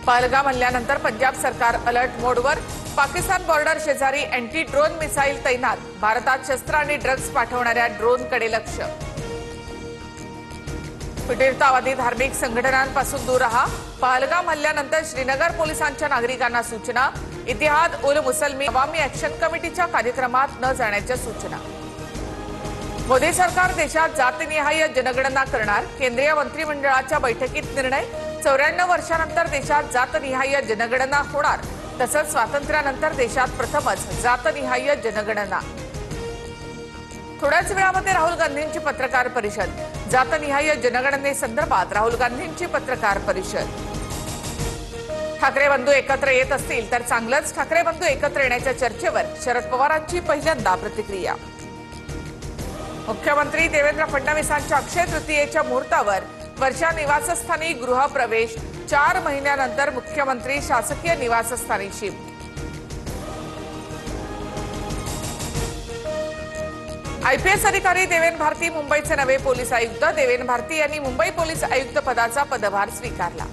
पहलगाम हल्ल्यानंतर पंजाब सरकार अलर्ट मोडवर। पाकिस्तान बॉर्डर शेजारी अँटी ड्रोन मिसाईल तैनात। भारतात शस्त्र आणि ड्रग्ज पाठवणाऱ्या ड्रोनकडे लक्ष। फुटीरतावादी धार्मिक संघटनांपासून दूर रहा। पहलगाम हल्ल्यानंतर श्रीनगर पोलिसांच्या नागरिकांना सूचना। इतिहाद उल मुसलमी अवामी ॲक्शन कमिटीच्या कार्यक्रमात न जाण्याच्या सूचना। मोदी सरकार देशात जातनिहाय जनगणना करणार। केंद्रीय मंत्रिमंडळाच्या बैठकीत निर्णय। 94 वर्षांनंतर देशात जातनिहाय जनगणना होणार। तसंच स्वातंत्र्यानंतर देशात प्रथमच जातनिहाय जनगणना। थोड्याच वेळामध्ये राहुल गांधींची पत्रकार परिषद। जातनिहाय जनगणनेसंदर्भात राहुल गांधींची पत्रकार परिषद। ठाकरे बंधू एकत्र येत असतील तर चांगलंच। ठाकरे बंधू एकत्र येण्याच्या चर्चेवर शरद पवारांची पहिल्यांदा प्रतिक्रिया। मुख्यमंत्री देवेंद्र फडणवीसांच्या अक्षय तृतीयेच्या मुहूर्तावर वर्षा निवासस्थानी गृहप्रवेश। 4 महिन्यानंतर मुख्यमंत्री शासकीय निवासस्थानी शिफ्ट। आयपीएस अधिकारी देवेन भारती मुंबईचे नवे पोलीस आयुक्त। देवेन भारती यांनी मुंबई पोलीस आयुक्त पदाचा पदभार स्वीकारला।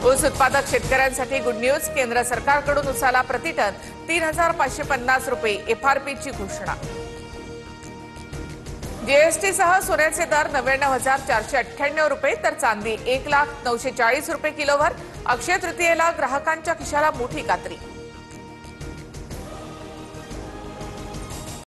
ऊस उत्पादक शेतकऱ्यांसाठी गुड न्यूज। केंद्र सरकारकडून ऊसाला प्रतिटन 3,550 रुपये एफआरपीची घोषणा। जीएसटीसह सोन्याचे दर 99,498 रुपये तर चांदी 1,09,40 रुपये किलोवर। अक्षय तृतीयेला ग्राहकांच्या खिशाला मोठी कात्री।